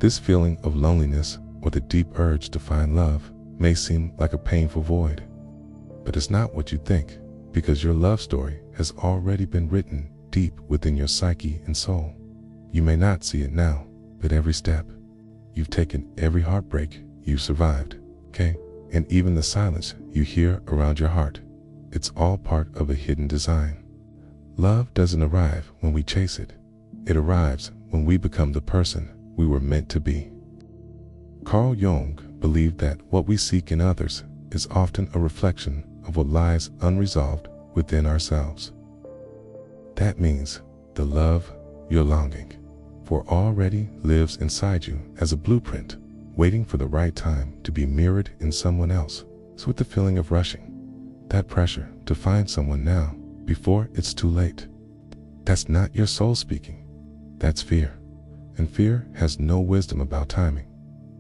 This feeling of loneliness or the deep urge to find love may seem like a painful void, but it's not what you think, because your love story has already been written deep within your psyche and soul. You may not see it now, but every step you've taken, every heartbreak you've survived, okay? And even the silence you hear around your heart, it's all part of a hidden design. Love doesn't arrive when we chase it. It arrives when we become the person we were meant to be. Carl Jung believed that what we seek in others is often a reflection of what lies unresolved within ourselves. That means the love you're longing for already lives inside you as a blueprint, waiting for the right time to be mirrored in someone else. So with the feeling of rushing, that pressure to find someone now before it's too late, that's not your soul speaking, that's fear. And fear has no wisdom about timing.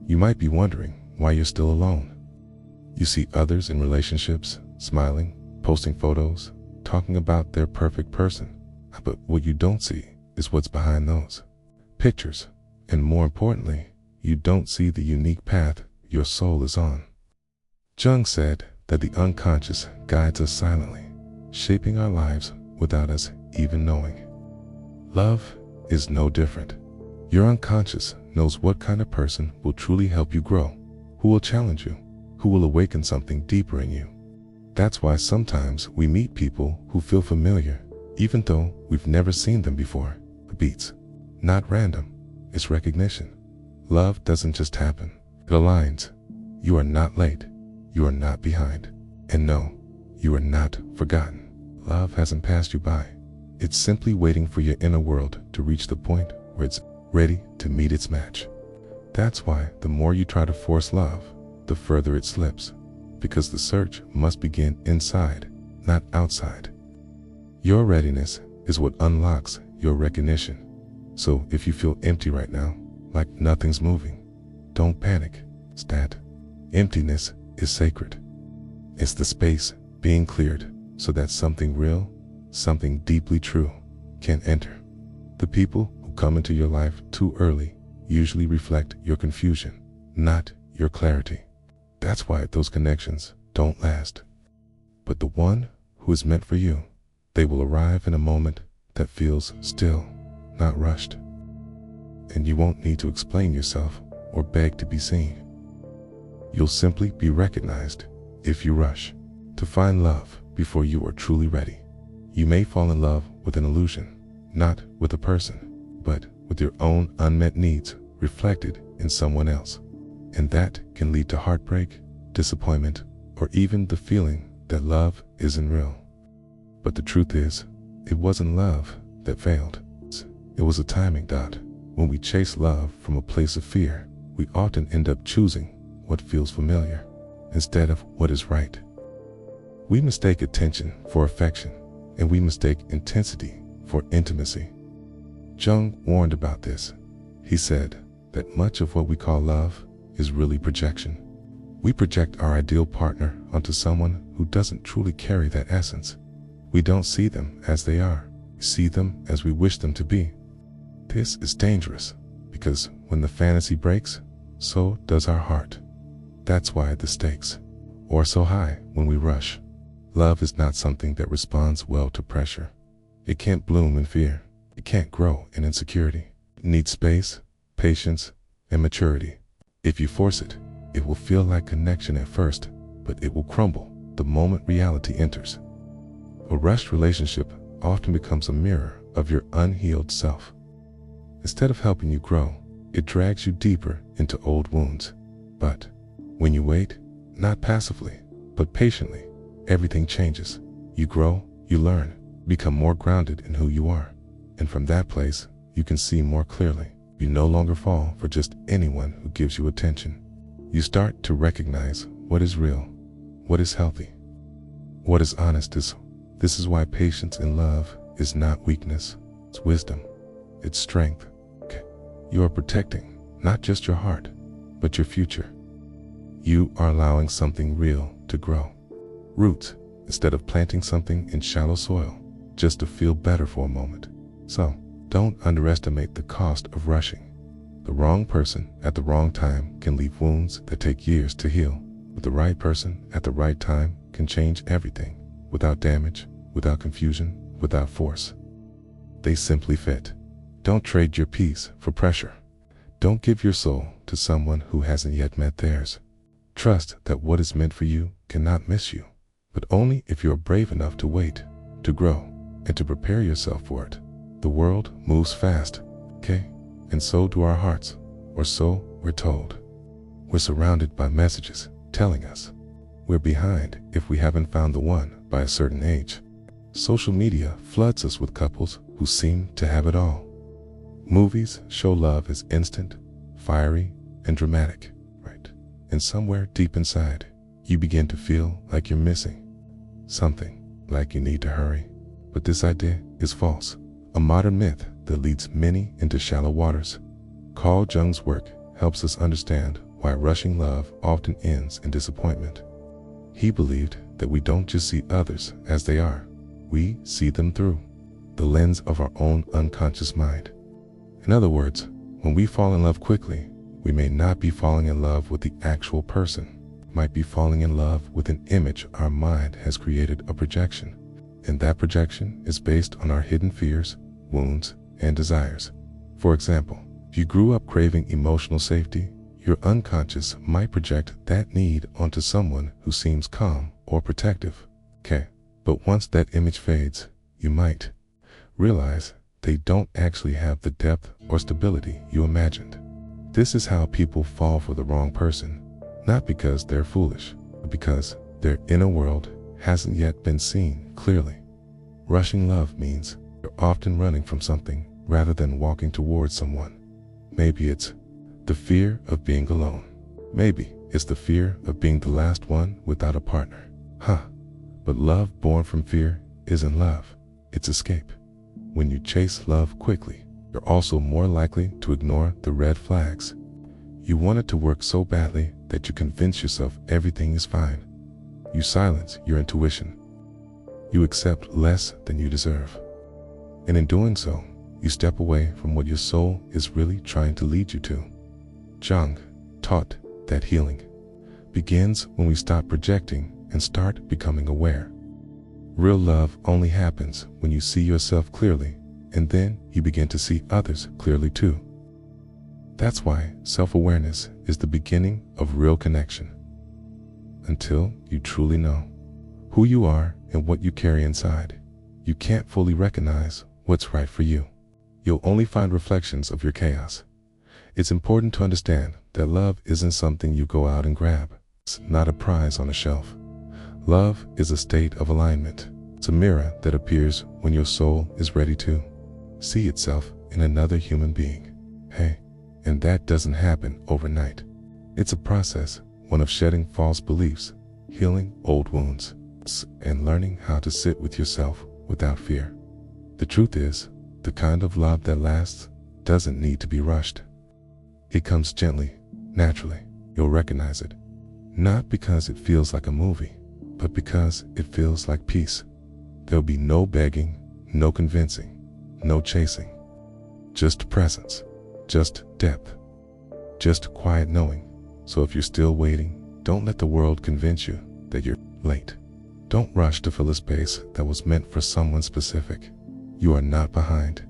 You might be wondering why you're still alone. You see others in relationships, smiling, posting photos, talking about their perfect person. But what you don't see is what's behind those pictures. And more importantly, you don't see the unique path your soul is on. Jung said that the unconscious guides us silently, shaping our lives without us even knowing. Love is no different. Your unconscious knows what kind of person will truly help you grow, who will challenge you, who will awaken something deeper in you. That's why sometimes we meet people who feel familiar, even though we've never seen them before. The beats, not random, it's recognition. Love doesn't just happen, it aligns. You are not late, you are not behind, and no, you are not forgotten. Love hasn't passed you by. It's simply waiting for your inner world to reach the point where it's ready to meet its match. That's why the more you try to force love, the further it slips, because the search must begin inside, not outside. Your readiness is what unlocks your recognition. So if you feel empty right now, like nothing's moving, don't panic. That emptiness is sacred. It's the space being cleared so that something real, something deeply true can enter. The people who come into your life too early usually reflect your confusion, not your clarity. That's why those connections don't last. But the one who is meant for you, they will arrive in a moment that feels still, not rushed. And you won't need to explain yourself or beg to be seen. You'll simply be recognized if you rush to find love before you are truly ready. You may fall in love with an illusion, not with a person, but with your own unmet needs reflected in someone else. And that can lead to heartbreak, disappointment, or even the feeling that love isn't real. But the truth is, it wasn't love that failed. It was a timing dot. When we chase love from a place of fear, we often end up choosing what feels familiar instead of what is right. We mistake attention for affection, and we mistake intensity for intimacy. Jung warned about this. He said that much of what we call love is really projection. We project our ideal partner onto someone who doesn't truly carry that essence. We don't see them as they are, we see them as we wish them to be. This is dangerous, because when the fantasy breaks, so does our heart. That's why the stakes are so high when we rush. Love is not something that responds well to pressure. It can't bloom in fear. It can't grow in insecurity. It needs space, patience, and maturity. If you force it, it will feel like connection at first, but it will crumble the moment reality enters. A rushed relationship often becomes a mirror of your unhealed self. Instead of helping you grow, it drags you deeper into old wounds. But when you wait, not passively, but patiently, everything changes. You grow, you learn, become more grounded in who you are. And from that place, you can see more clearly. You no longer fall for just anyone who gives you attention. You start to recognize what is real, what is healthy, what is honest. This is why patience in love is not weakness, it's wisdom, it's strength. You are protecting not just your heart, but your future. You are allowing something real to grow. Roots, instead of planting something in shallow soil, just to feel better for a moment. So, don't underestimate the cost of rushing. The wrong person at the wrong time can leave wounds that take years to heal, but the right person at the right time can change everything, without damage, without confusion, without force. They simply fit. Don't trade your peace for pressure. Don't give your soul to someone who hasn't yet met theirs. Trust that what is meant for you cannot miss you, but only if you are brave enough to wait, to grow, and to prepare yourself for it. The world moves fast, okay? And so do our hearts, or so we're told. We're surrounded by messages telling us we're behind if we haven't found the one by a certain age. Social media floods us with couples who seem to have it all. Movies show love as instant, fiery, and dramatic, right? And somewhere deep inside, you begin to feel like you're missing something, like you need to hurry. But this idea is false, a modern myth that leads many into shallow waters. Carl Jung's work helps us understand why rushing love often ends in disappointment. He believed that we don't just see others as they are, we see them through the lens of our own unconscious mind. In other words, when we fall in love quickly, we may not be falling in love with the actual person, might be falling in love with an image our mind has created, a projection. And that projection is based on our hidden fears, wounds, and desires. For example, if you grew up craving emotional safety, your unconscious might project that need onto someone who seems calm or protective. Okay, but once that image fades, you might realize they don't actually have the depth or stability you imagined. This is how people fall for the wrong person, not because they're foolish, but because their inner world hasn't yet been seen clearly. Rushing love means you're often running from something rather than walking towards someone. Maybe it's the fear of being alone. Maybe it's the fear of being the last one without a partner. But love born from fear isn't love, it's escape. When you chase love quickly, you're also more likely to ignore the red flags. You want it to work so badly that you convince yourself everything is fine. You silence your intuition. You accept less than you deserve. And in doing so, you step away from what your soul is really trying to lead you to. Jung taught that healing begins when we stop projecting and start becoming aware. Real love only happens when you see yourself clearly, and then you begin to see others clearly too. That's why self-awareness is the beginning of real connection. Until you truly know who you are and what you carry inside, you can't fully recognize what's right for you. You'll only find reflections of your chaos. It's important to understand that love isn't something you go out and grab. It's not a prize on a shelf. Love is a state of alignment. It's a mirror that appears when your soul is ready to see itself in another human being. And that doesn't happen overnight. It's a process, one of shedding false beliefs, healing old wounds, and learning how to sit with yourself without fear. The truth is, the kind of love that lasts doesn't need to be rushed. It comes gently, naturally. You'll recognize it, not because it feels like a movie, but because it feels like peace. There'll be no begging, no convincing, no chasing. Just presence, just depth, just quiet knowing. So if you're still waiting, don't let the world convince you that you're late. Don't rush to fill a space that was meant for someone specific. You are not behind.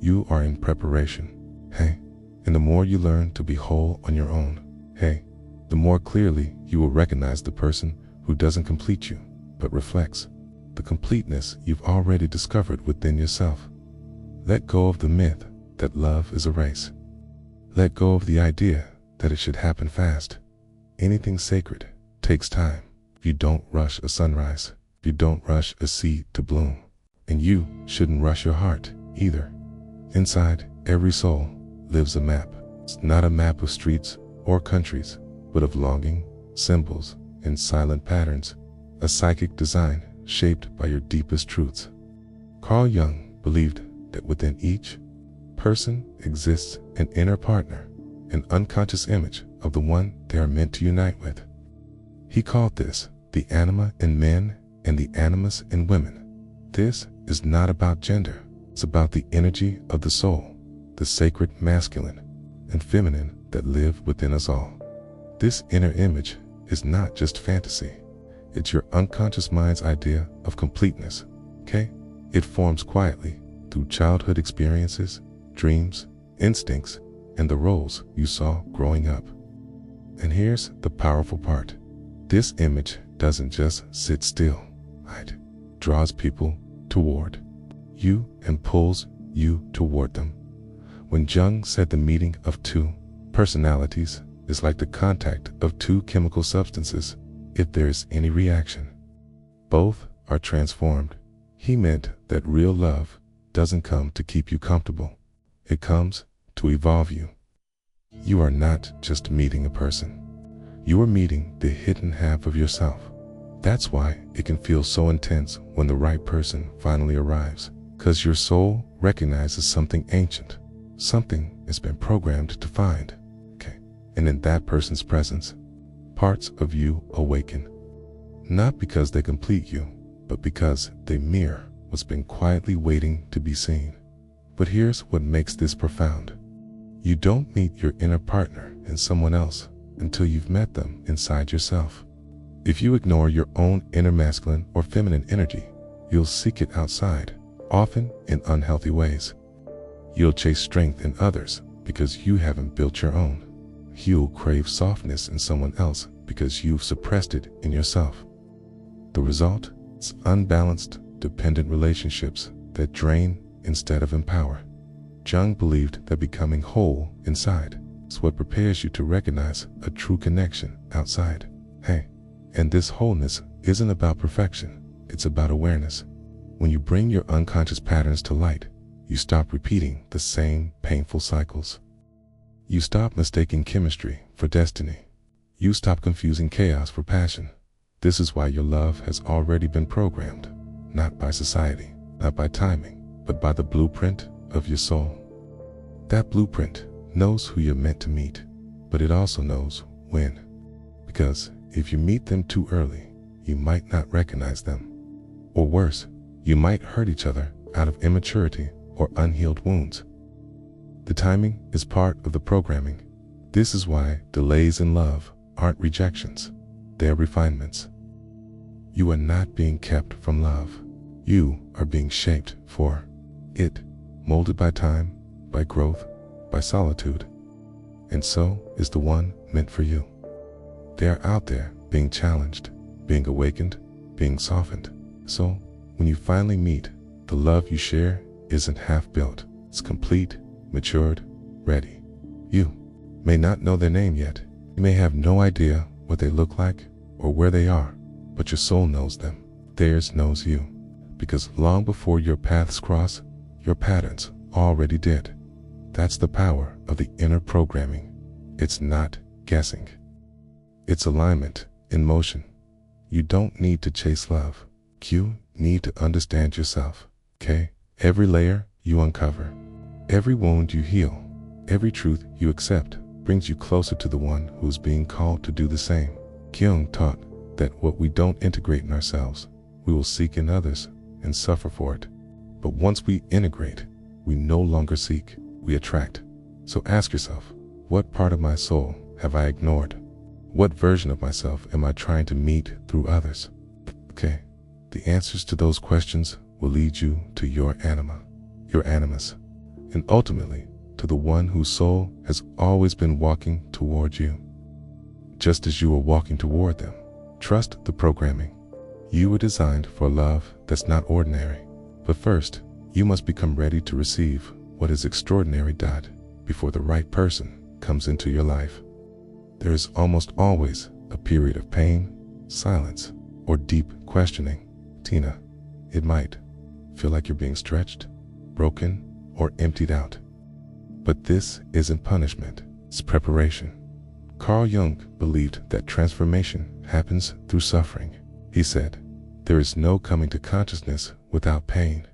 You are in preparation. And the more you learn to be whole on your own, the more clearly you will recognize the person who doesn't complete you, but reflects the completeness you've already discovered within yourself. Let go of the myth that love is a race. Let go of the idea that it should happen fast. Anything sacred takes time. You don't rush a sunrise. You don't rush a seed to bloom. And you shouldn't rush your heart either. Inside every soul lives a map. It's not a map of streets or countries, but of longing, symbols, and silent patterns, a psychic design shaped by your deepest truths. Carl Jung believed that within each person exists an inner partner, an unconscious image of the one they are meant to unite with. He called this the anima in men and the animus in women. This is not about gender. It's about the energy of the soul, the sacred masculine, and feminine that live within us all. This inner image is not just fantasy. It's your unconscious mind's idea of completeness, okay? It forms quietly through childhood experiences, dreams, instincts, and the roles you saw growing up. And here's the powerful part. This image doesn't just sit still, right? It draws people toward you and pulls you toward them. When Jung said the meeting of two personalities is like the contact of two chemical substances, if there is any reaction, both are transformed. He meant that real love doesn't come to keep you comfortable. It comes to evolve you. You are not just meeting a person. You are meeting the hidden half of yourself. That's why it can feel so intense when the right person finally arrives, because your soul recognizes something ancient, something it's been programmed to find. Okay. And in that person's presence, parts of you awaken. Not because they complete you, but because they mirror what's been quietly waiting to be seen. But here's what makes this profound. You don't meet your inner partner in someone else until you've met them inside yourself. If you ignore your own inner masculine or feminine energy, you'll seek it outside, often in unhealthy ways. You'll chase strength in others because you haven't built your own. You'll crave softness in someone else because you've suppressed it in yourself. The result is unbalanced, dependent relationships that drain instead of empower. Jung believed that becoming whole inside is what prepares you to recognize a true connection outside. Hey, and this wholeness isn't about perfection, it's about awareness. When you bring your unconscious patterns to light, you stop repeating the same painful cycles. You stop mistaking chemistry for destiny. You stop confusing chaos for passion. This is why your love has already been programmed, not by society, not by timing, but by the blueprint of your soul. That blueprint knows who you're meant to meet, but it also knows when. Because if you meet them too early, you might not recognize them. Or worse, you might hurt each other out of immaturity or unhealed wounds. The timing is part of the programming. This is why delays in love aren't rejections, they're refinements. You are not being kept from love. You are being shaped for it, molded by time, by growth, by solitude. And so is the one meant for you. They are out there being challenged, being awakened, being softened. So when you finally meet, the love you share isn't half-built. It's complete, matured, ready. You may not know their name yet. You may have no idea what they look like or where they are, but your soul knows them. Theirs knows you. Because long before your paths cross, your patterns already did. That's the power of the inner programming. It's not guessing. It's alignment in motion. You don't need to chase love. You need to understand yourself, okay? Every layer you uncover, every wound you heal, every truth you accept brings you closer to the one who's being called to do the same. Jung taught that what we don't integrate in ourselves, we will seek in others and suffer for it. But once we integrate, we no longer seek, we attract. So ask yourself, what part of my soul have I ignored? What version of myself am I trying to meet through others? Okay, the answers to those questions will lead you to your anima, your animus, and ultimately to the one whose soul has always been walking toward you. Just as you are walking toward them, trust the programming. You were designed for love that's not ordinary. But first, you must become ready to receive what is extraordinary. Before the right person comes into your life. There is almost always a period of pain, silence, or deep questioning. Tina, it might feel like you're being stretched, broken, or emptied out. But this isn't punishment, it's preparation. Carl Jung believed that transformation happens through suffering. He said, there is no coming to consciousness without pain.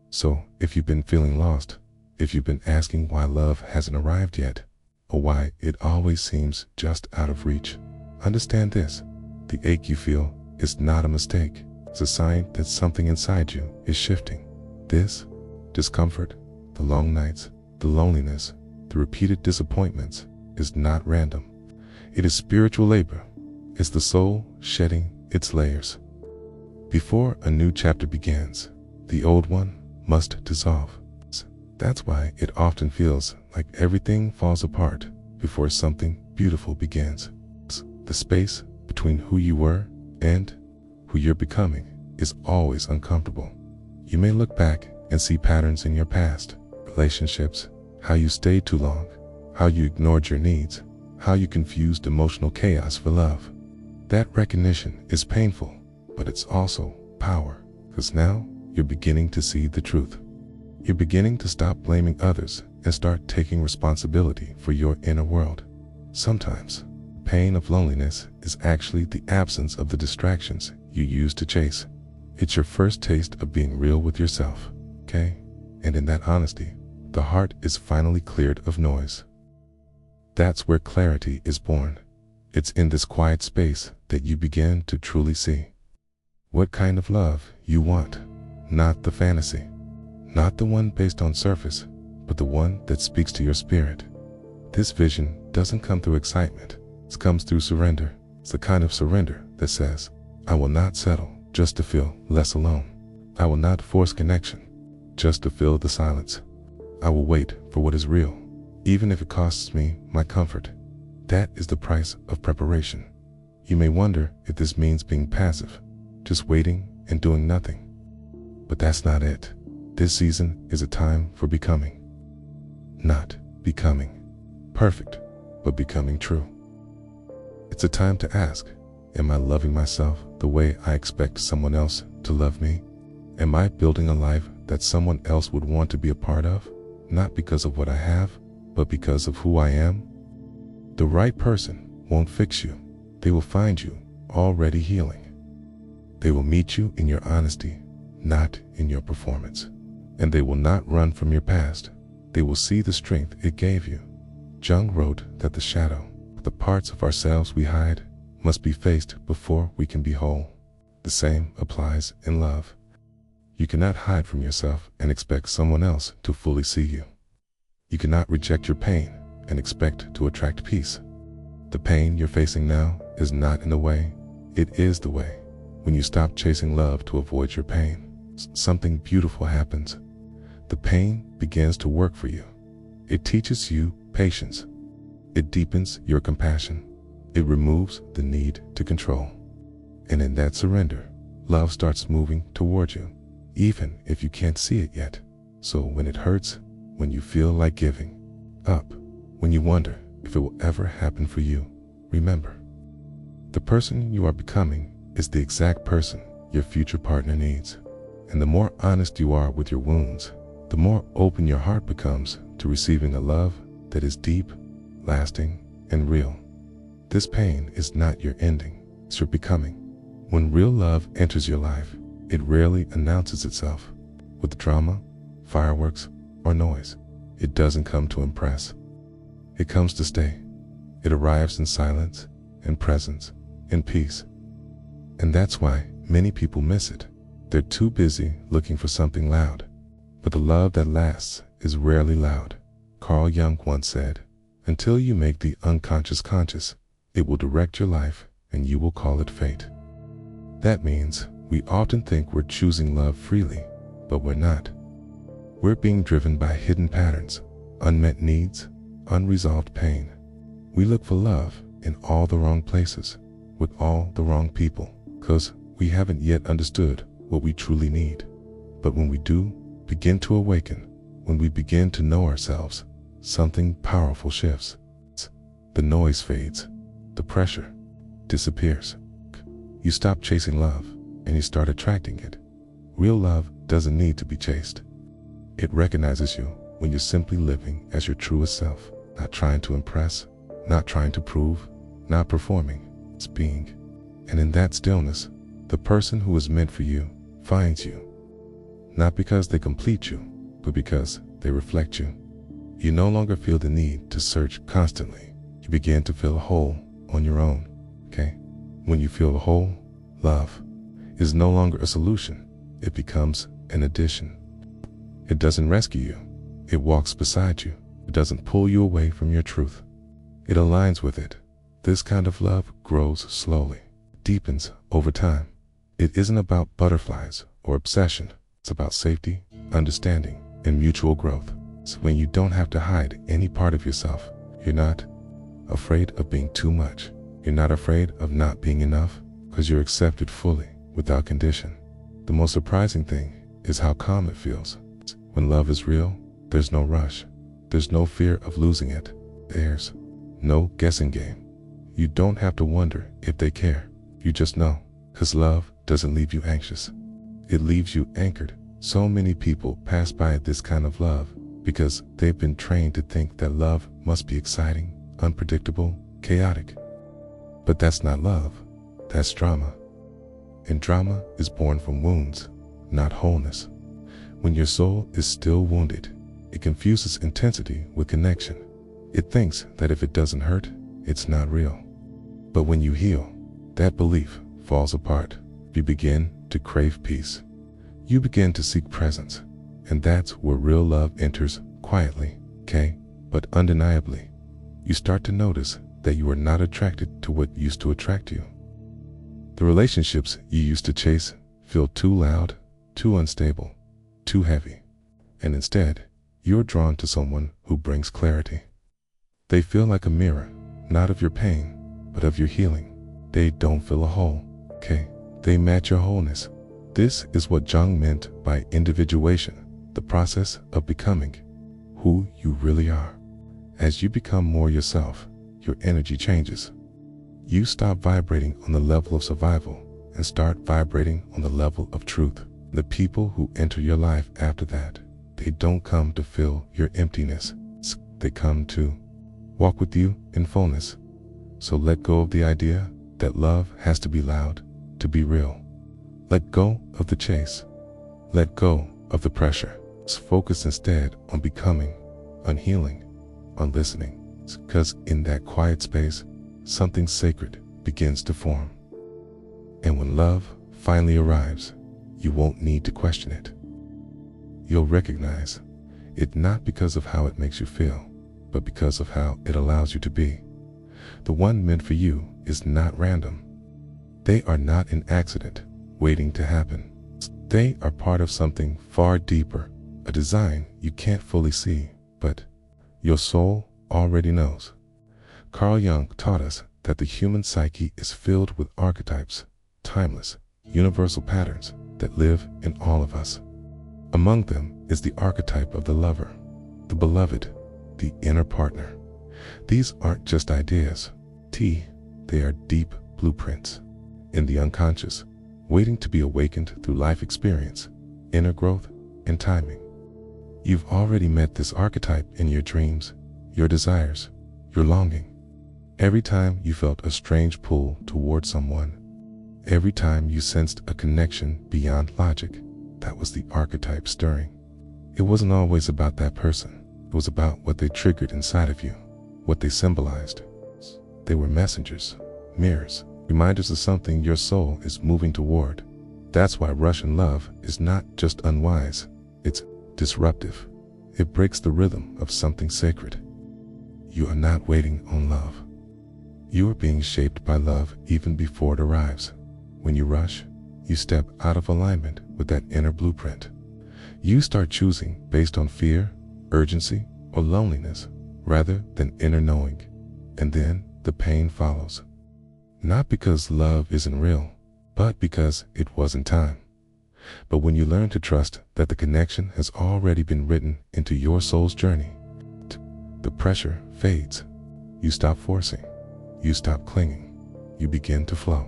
So if you've been feeling lost, if you've been asking why love hasn't arrived yet, or why it always seems just out of reach, understand this. The ache you feel is not a mistake. It's a sign that something inside you is shifting. This discomfort, the long nights, the loneliness, the repeated disappointments is not random. It is spiritual labor. It's the soul shedding its layers. Before a new chapter begins, the old one must dissolve. That's why it often feels like everything falls apart before something beautiful begins. The space between who you were and who you're becoming is always uncomfortable. You may look back and see patterns in your past, relationships, how you stayed too long, how you ignored your needs, how you confused emotional chaos for love. That recognition is painful, but it's also power, because now you're beginning to see the truth. You're beginning to stop blaming others and start taking responsibility for your inner world. Sometimes, the pain of loneliness is actually the absence of the distractions you used to chase. It's your first taste of being real with yourself, okay? And in that honesty, the heart is finally cleared of noise. That's where clarity is born. It's in this quiet space that you begin to truly see what kind of love you want, not the fantasy, not the one based on surface, but the one that speaks to your spirit. This vision doesn't come through excitement, it comes through surrender. It's the kind of surrender that says, I will not settle just to feel less alone. I will not force connection just to fill the silence. I will wait for what is real, even if it costs me my comfort. That is the price of preparation. You may wonder if this means being passive, just waiting and doing nothing. But that's not it. This season is a time for becoming. Not becoming perfect, but becoming true. It's a time to ask, am I loving myself the way I expect someone else to love me? Am I building a life that someone else would want to be a part of? Not because of what I have, but because of who I am? The right person won't fix you. They will find you already healing. They will meet you in your honesty, not in your performance. And they will not run from your past. They will see the strength it gave you. Jung wrote that the shadow, the parts of ourselves we hide, must be faced before we can be whole. The same applies in love. You cannot hide from yourself and expect someone else to fully see you. You cannot reject your pain and expect to attract peace. The pain you're facing now is not in the way, it is the way. When you stop chasing love to avoid your pain, something beautiful happens. The pain begins to work for you. It teaches you patience. It deepens your compassion. It removes the need to control. And in that surrender, love starts moving toward you, even if you can't see it yet. So when it hurts, when you feel like giving up, when you wonder if it will ever happen for you, remember, the person you are becoming is the exact person your future partner needs. And the more honest you are with your wounds, the more open your heart becomes to receiving a love that is deep, lasting, and real. This pain is not your ending, it's your becoming. When real love enters your life, it rarely announces itself with drama, fireworks, or noise. It doesn't come to impress. It comes to stay. It arrives in silence, in presence, in peace. And that's why many people miss it. They're too busy looking for something loud. But the love that lasts is rarely loud. Carl Jung once said, until you make the unconscious conscious, it will direct your life and you will call it fate. That means we often think we're choosing love freely, but we're not. We're being driven by hidden patterns, unmet needs, unresolved pain. We look for love in all the wrong places, with all the wrong people, because we haven't yet understood what we truly need. But when we do begin to awaken, when we begin to know ourselves, something powerful shifts. The noise fades, the pressure disappears. You stop chasing love and you start attracting it. Real love doesn't need to be chased. It recognizes you when you're simply living as your truest self, not trying to impress, not trying to prove, not performing, it's being. And in that stillness, the person who is meant for you finds you. Not because they complete you, but because they reflect you. You no longer feel the need to search constantly. You begin to feel whole on your own, okay? When you feel whole, love is no longer a solution. It becomes an addition. It doesn't rescue you. It walks beside you. It doesn't pull you away from your truth. It aligns with it. This kind of love grows slowly, deepens over time. It isn't about butterflies or obsession. It's about safety, understanding, and mutual growth. It's when you don't have to hide any part of yourself. You're not afraid of being too much. You're not afraid of not being enough, because you're accepted fully, without condition. The most surprising thing is how calm it feels. When love is real, there's no rush. There's no fear of losing it. There's no guessing game. You don't have to wonder if they care. You just know, because love doesn't leave you anxious. It leaves you anchored. So many people pass by this kind of love because they've been trained to think that love must be exciting, unpredictable, chaotic. But that's not love. That's drama. And drama is born from wounds, not wholeness. When your soul is still wounded, it confuses intensity with connection. It thinks that if it doesn't hurt, it's not real. But when you heal, that belief falls apart. You begin to crave peace. You begin to seek presence. And that's where real love enters quietly, but undeniably. You start to notice that you are not attracted to what used to attract you. The relationships you used to chase feel too loud, too unstable, too heavy. And instead, you're drawn to someone who brings clarity. They feel like a mirror, not of your pain, but of your healing. They don't fill a hole, They match your wholeness. This is what Jung meant by individuation, the process of becoming who you really are. As you become more yourself, your energy changes. You stop vibrating on the level of survival and start vibrating on the level of truth. The people who enter your life after that, they don't come to fill your emptiness. They come to walk with you in fullness. So let go of the idea that love has to be loud to be real. Let go of the chase. Let go of the pressure. Focus instead on becoming, on healing, on listening. Because in that quiet space, something sacred begins to form. And when love finally arrives, you won't need to question it. You'll recognize it not because of how it makes you feel, but because of how it allows you to be. The one meant for you is not random. They are not an accident waiting to happen. They are part of something far deeper, a design you can't fully see, but your soul already knows. Carl Jung taught us that the human psyche is filled with archetypes, timeless, universal patterns that live in all of us. Among them is the archetype of the lover, the beloved, the inner partner. These aren't just ideas. They are deep blueprints in the unconscious, waiting to be awakened through life experience, inner growth, and timing. You've already met this archetype in your dreams, your desires, your longing. Every time you felt a strange pull toward someone, every time you sensed a connection beyond logic, that was the archetype stirring. It wasn't always about that person. It was about what they triggered inside of you, what they symbolized. They were messengers, mirrors, reminders of something your soul is moving toward. That's why Russian love is not just unwise, it's disruptive. It breaks the rhythm of something sacred. You are not waiting on love. You are being shaped by love even before it arrives. When you rush, you step out of alignment with that inner blueprint. You start choosing based on fear, urgency, or loneliness, rather than inner knowing. And then the pain follows. Not because love isn't real, but because it wasn't time. But when you learn to trust that the connection has already been written into your soul's journey, the pressure fades. You stop forcing. You stop clinging. You begin to flow.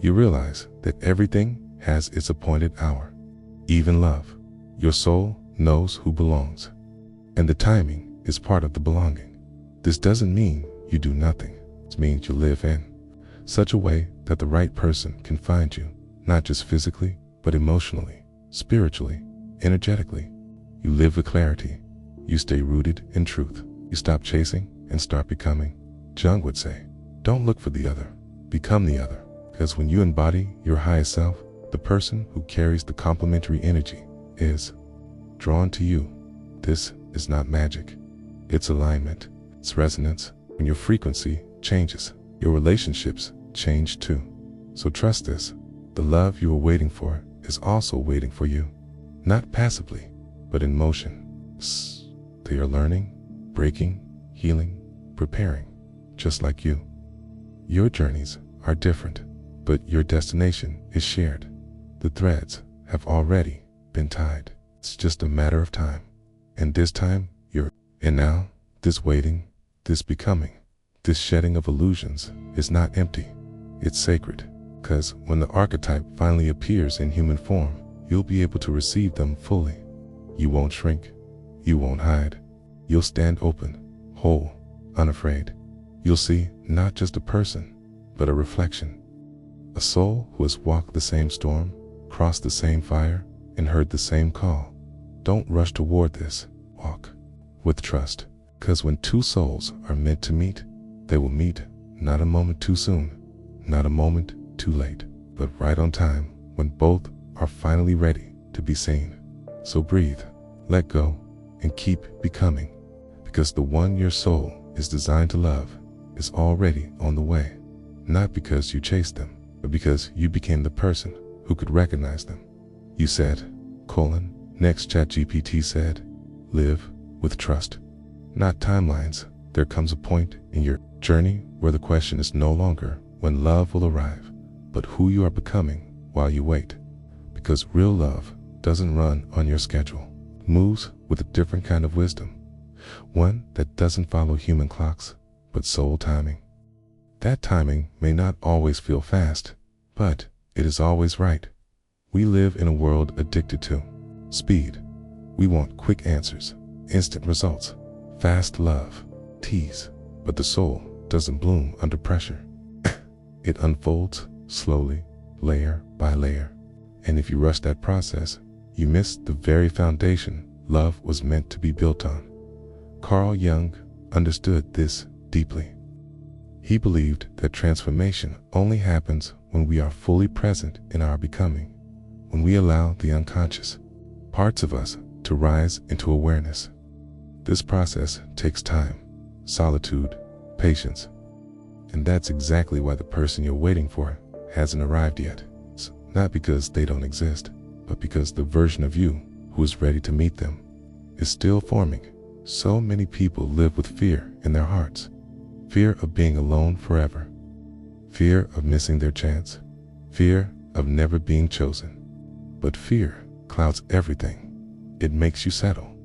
You realize that everything has its appointed hour. Even love. Your soul knows who belongs. And the timing is part of the belonging. This doesn't mean you do nothing. It means you live in such a way that the right person can find you, not just physically, but emotionally, spiritually, energetically. You live with clarity. You stay rooted in truth. You stop chasing and start becoming. Jung would say, don't look for the other, become the other. Because when you embody your highest self, the person who carries the complementary energy is drawn to you. This is not magic. It's alignment. It's resonance. When your frequency changes, your relationships change too. So trust this. The love you are waiting for is also waiting for you. Not passively, but in motion. They are learning, breaking, healing, preparing, just like you. Your journeys are different, but your destination is shared. The threads have already been tied. It's just a matter of time. And this time, and now, this waiting, this becoming, this shedding of illusions is not empty. It's sacred, because when the archetype finally appears in human form, you'll be able to receive them fully. You won't shrink. You won't hide. You'll stand open, whole, unafraid. You'll see not just a person, but a reflection. A soul who has walked the same storm, crossed the same fire, and heard the same call. Don't rush toward this. Walk with trust, because when two souls are meant to meet, they will meet not a moment too soon, not a moment too late, but right on time when both are finally ready to be seen. So breathe, let go, and keep becoming, because the one your soul is designed to love is already on the way, not because you chased them, but because you became the person who could recognize them. You said, next ChatGPT said, live with trust. Not timelines. There comes a point in your journey where the question is no longer when love will arrive, but who you are becoming while you wait. Because real love doesn't run on your schedule, moves with a different kind of wisdom, one that doesn't follow human clocks, but soul timing. That timing may not always feel fast, but it is always right. We live in a world addicted to speed. We want quick answers, instant results, fast love, tease, but the soul doesn't bloom under pressure. It unfolds slowly, layer by layer. And if you rush that process, you miss the very foundation love was meant to be built on. Carl Jung understood this deeply. He believed that transformation only happens when we are fully present in our becoming, when we allow the unconscious parts of us to rise into awareness. This process takes time, solitude, patience, and that's exactly why the person you're waiting for hasn't arrived yet. It's not because they don't exist, but because the version of you who is ready to meet them is still forming. So many people live with fear in their hearts. Fear of being alone forever. Fear of missing their chance. Fear of never being chosen. But fear clouds everything. It makes you settle.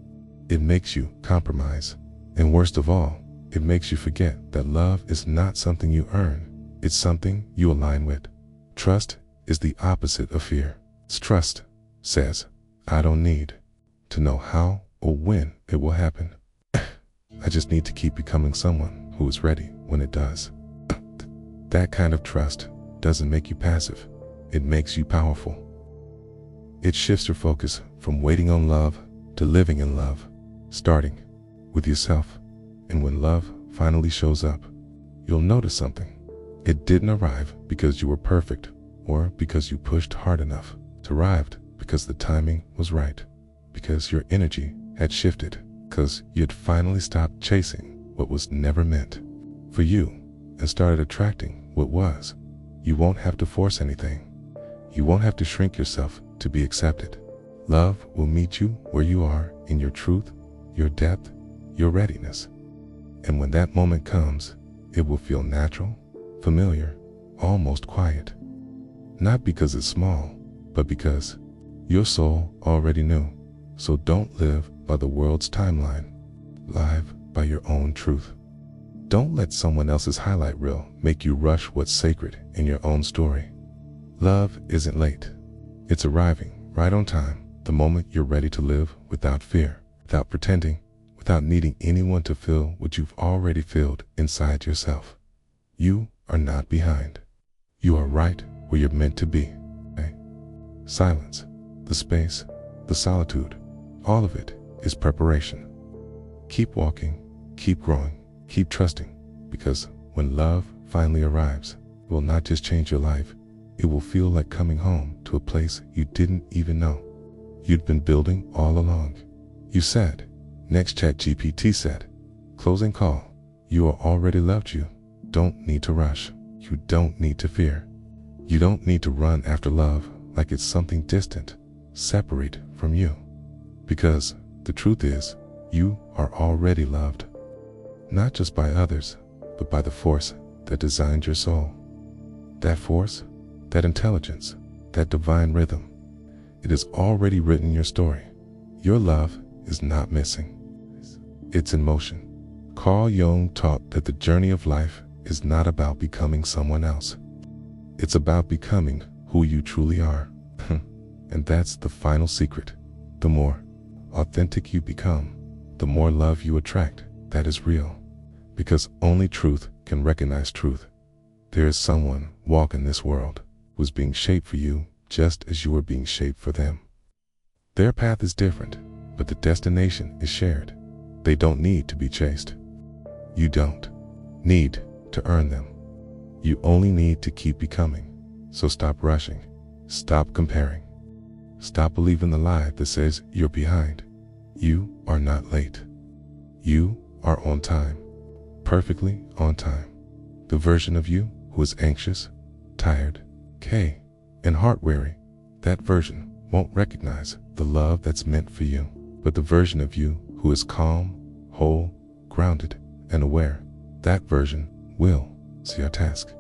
It makes you compromise. And worst of all, it makes you forget that love is not something you earn. It's something you align with. Trust is the opposite of fear. Trust says, I don't need to know how or when it will happen. I just need to keep becoming someone who is ready when it does. That kind of trust doesn't make you passive. It makes you powerful. It shifts your focus from waiting on love to living in love, starting with yourself. And when love finally shows up, you'll notice something. It didn't arrive because you were perfect or because you pushed hard enough. It arrived because the timing was right, because your energy had shifted, because you had finally stopped chasing what was never meant for you and started attracting what was. You won't have to force anything. You won't have to shrink yourself to be accepted. Love will meet you where you are in your truth, your depth, your readiness. And when that moment comes, it will feel natural, familiar, almost quiet. Not because it's small, but because your soul already knew. So don't live by the world's timeline. Live by your own truth. Don't let someone else's highlight reel make you rush what's sacred in your own story. Love isn't late. It's arriving right on time, the moment you're ready to live without fear, without pretending, without needing anyone to fill what you've already filled inside yourself. You are not behind. You are right where you're meant to be. Silence, the space, the solitude, all of it is preparation. Keep walking, keep growing, keep trusting, because when love finally arrives, it will not just change your life, it will feel like coming home to a place you didn't even know you'd been building all along. You said, next ChatGPT said, Closing call. You are already loved. You don't need to rush. You don't need to fear. You don't need to run after love like it's something distant, separate from you. Because the truth is, you are already loved. Not just by others, but by the force that designed your soul. That force, that intelligence, that divine rhythm. It has already written your story. Your love is not missing. It's in motion. Carl Jung taught that the journey of life is not about becoming someone else. It's about becoming who you truly are. And that's the final secret. The more authentic you become, the more love you attract that is real. Because only truth can recognize truth. There is someone walking this world who's being shaped for you just as you are being shaped for them. Their path is different, but the destination is shared. They don't need to be chased. You don't need to earn them. You only need to keep becoming. So stop rushing. Stop comparing. Stop believing the lie that says you're behind. You are not late. You are on time. Perfectly on time. The version of you who is anxious, tired, and heart-weary, that version won't recognize the love that's meant for you. But the version of you who is calm, whole, grounded, and aware, that version will. See, our task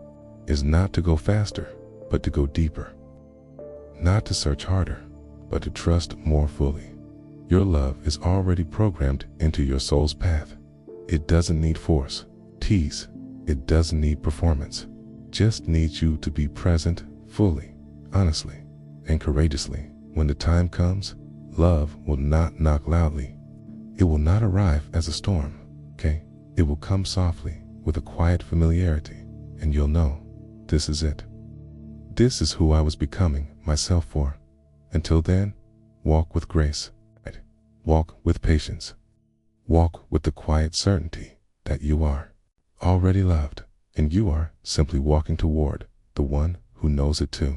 is not to go faster, but to go deeper. Not to search harder, but to trust more fully. Your love is already programmed into your soul's path. It doesn't need force, tease. It doesn't need performance. Just needs you to be present fully, honestly, and courageously. When the time comes, love will not knock loudly. It will not arrive as a storm, It will come softly with a quiet familiarity, and you'll know, this is it. This is who I was becoming myself for. Until then, walk with grace. Walk with patience. Walk with the quiet certainty that you are already loved, and you are simply walking toward the one who knows it too.